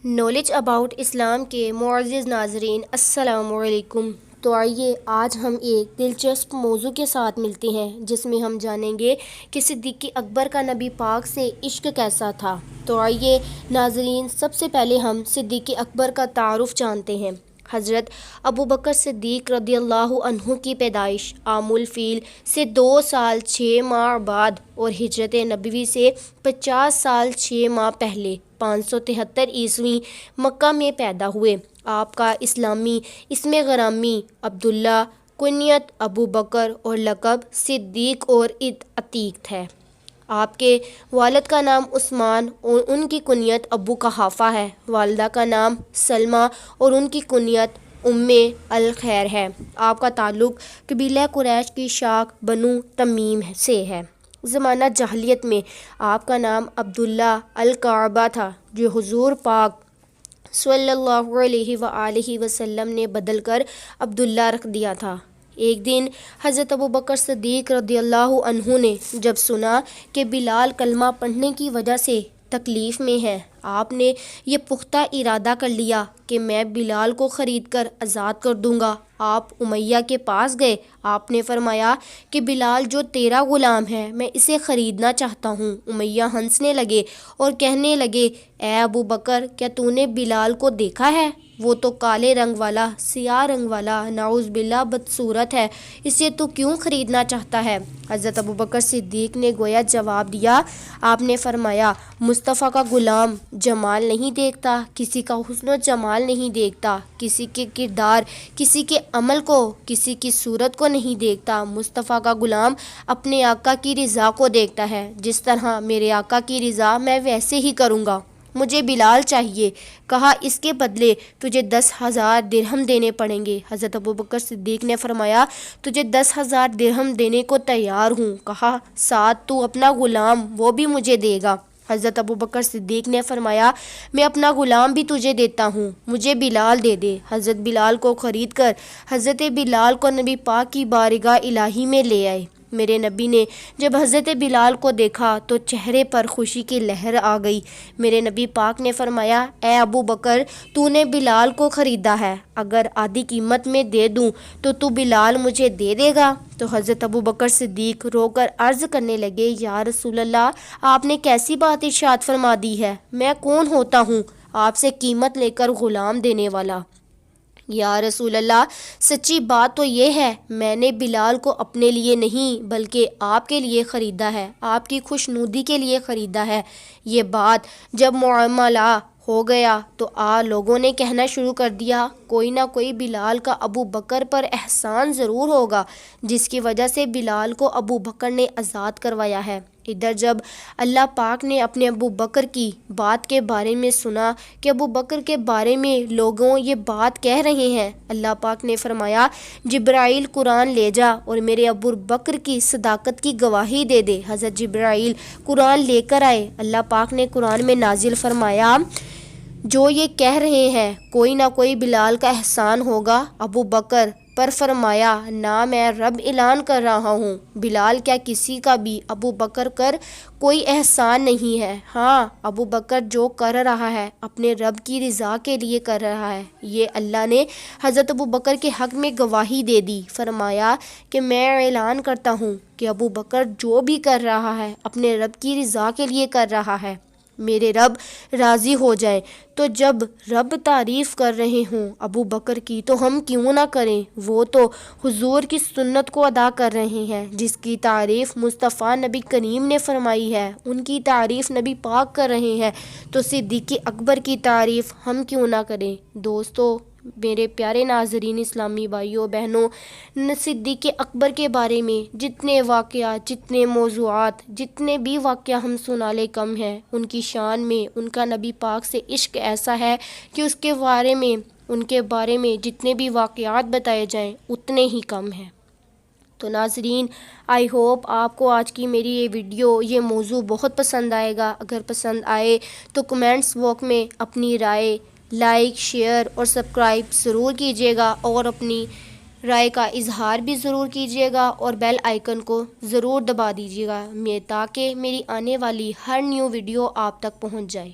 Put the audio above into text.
Knowledge about Islam کے معزز ناظرین السلام علیکم۔ تو آئیے آج ہم ایک دلچسپ موضوع کے ساتھ ملتے ہیں جس میں ہم جانیں گے کہ صدیق اکبر کا نبی پاک سے عشق کیسا تھا۔ تو آئیے ناظرین سب سے پہلے ہم صدیق اکبر کا تعارف جانتے ہیں۔ حضرت ابوبکر صدیق رضی اللہ عنہ کی پیدائش عام الفیل سے 2 سال 6 ماہ بعد اور ہجرت نبوی سے 50 سال 6 ماہ پہلے 573 عیسوی مکہ میں پیدا ہوئے۔ آپ کا اسلامی اسم غرامی عبداللہ، کنیت ابو بکر اور لقب صدیق اور عتیق ہے۔ آپ کے والد کا نام عثمان اور ان کی کنیت ابو قحافہ ہے۔ والدہ کا نام سلمہ اور ان کی کنیت ام الخیر ہے۔ آپ کا تعلق قبیلہ قریش کی شاخ بنو تمیم سے ہے۔ زمانہ جاہلیت میں آپ کا نام عبداللہ الکعبہ تھا جو حضور پاک صلی اللہ علیہ وآلہ وسلم نے بدل کر عبداللہ رکھ دیا تھا۔ ایک دن حضرت ابوبکر صدیق رضی اللہ عنہ نے جب سنا کہ بلال کلمہ پڑھنے کی وجہ سے تکلیف میں ہے، آپ نے یہ پختہ ارادہ کر لیا کہ میں بلال کو خرید کر آزاد کر دوں گا۔ آپ امیہ کے پاس گئے۔ آپ نے فرمایا کہ بلال جو تیرا غلام ہے میں اسے خریدنا چاہتا ہوں۔ امیہ ہنسنے لگے اور کہنے لگے، اے ابو بکر، کیا تو نے بلال کو دیکھا ہے؟ وہ تو کالے رنگ والا، سیاہ رنگ والا، نعوذ باللہ بدصورت ہے، اسے تو کیوں خریدنا چاہتا ہے؟ حضرت ابوبکر صدیق نے گویا جواب دیا۔ آپ نے فرمایا، مصطفیٰ کا غلام جمال نہیں دیکھتا، کسی کا حسن و جمال نہیں دیکھتا، کسی کے کردار، کسی کے عمل کو، کسی کی صورت کو نہیں دیکھتا۔ مصطفیٰ کا غلام اپنے آقا کی رضا کو دیکھتا ہے۔ جس طرح میرے آقا کی رضا میں ویسے ہی کروں گا۔ مجھے بلال چاہیے۔ کہا، اس کے بدلے تجھے 10,000 درہم دینے پڑیں گے۔ حضرت ابوبکر صدیق نے فرمایا، تجھے 10,000 درہم دینے کو تیار ہوں۔ کہا، ساتھ تو اپنا غلام وہ بھی مجھے دے گا۔ حضرت ابوبکر صدیق نے فرمایا، میں اپنا غلام بھی تجھے دیتا ہوں، مجھے بلال دے دے۔ حضرت بلال کو خرید کر حضرت بلال کو نبی پاک کی بارگاہ الہی میں لے آئے۔ میرے نبی نے جب حضرت بلال کو دیکھا تو چہرے پر خوشی کی لہر آ گئی۔ میرے نبی پاک نے فرمایا، اے ابو بکر، تو نے بلال کو خریدا ہے، اگر آدھی قیمت میں دے دوں تو بلال مجھے دے دے گا؟ تو حضرت ابو بکر صدیق رو کر عرض کرنے لگے، یا رسول اللہ، آپ نے کیسی بات ارشاد فرما دی ہے؟ میں کون ہوتا ہوں آپ سے قیمت لے کر غلام دینے والا؟ یا رسول اللہ، سچی بات تو یہ ہے میں نے بلال کو اپنے لیے نہیں بلکہ آپ کے لیے خریدا ہے، آپ کی خوشنودی کے لیے خریدا ہے۔ یہ بات جب معاملہ ہو گیا تو لوگوں نے کہنا شروع کر دیا، کوئی نہ کوئی بلال کا ابو بکر پر احسان ضرور ہوگا جس کی وجہ سے بلال کو ابو بکر نے آزاد کروایا ہے۔ ادھر جب اللہ پاک نے اپنے ابو بکر کی بات کے بارے میں سنا کہ ابو بکر کے بارے میں لوگوں یہ بات کہہ رہے ہیں، اللہ پاک نے فرمایا، جبرائیل قرآن لے جا اور میرے ابو بکر کی صداقت کی گواہی دے دے۔ حضرت جبرائیل قرآن لے کر آئے۔ اللہ پاک نے قرآن میں نازل فرمایا، جو یہ کہہ رہے ہیں کوئی نہ کوئی بلال کا احسان ہوگا ابو بکر پر، فرمایا، نہ میں رب اعلان کر رہا ہوں، بلال کیا کسی کا بھی ابو بکر کر کوئی احسان نہیں ہے۔ ہاں، ابو بکر جو کر رہا ہے اپنے رب کی رضا کے لیے کر رہا ہے۔ یہ اللہ نے حضرت ابو بکر کے حق میں گواہی دے دی۔ فرمایا کہ میں اعلان کرتا ہوں کہ ابو بکر جو بھی کر رہا ہے اپنے رب کی رضا کے لیے کر رہا ہے، میرے رب راضی ہو جائیں۔ تو جب رب تعریف کر رہے ہوں ابو بکر کی تو ہم کیوں نہ کریں؟ وہ تو حضور کی سنت کو ادا کر رہے ہیں جس کی تعریف مصطفیٰ نبی کریم نے فرمائی ہے، ان کی تعریف نبی پاک کر رہے ہیں، تو صدیق اکبر کی تعریف ہم کیوں نہ کریں؟ دوستو، میرے پیارے ناظرین اسلامی بھائیوں بہنوں، صدیق اکبر کے بارے میں جتنے واقعات، جتنے موضوعات، جتنے بھی واقعہ ہم سنا لے کم ہیں، ان کی شان میں ان کا نبی پاک سے عشق ایسا ہے کہ ان کے بارے میں جتنے بھی واقعات بتائے جائیں اتنے ہی کم ہیں۔ تو ناظرین، آئی ہوپ آپ کو آج کی میری یہ ویڈیو، یہ موضوع بہت پسند آئے گا۔ اگر پسند آئے تو کمنٹس باکس میں اپنی رائے لائک، شیئر اور سبسکرائب ضرور کیجیے گا، اور اپنی رائے کا اظہار بھی ضرور کیجیے گا، اور بیل آئیکن کو ضرور دبا دیجیے گا تاکہ میری آنے والی ہر نیو ویڈیو آپ تک پہنچ جائے۔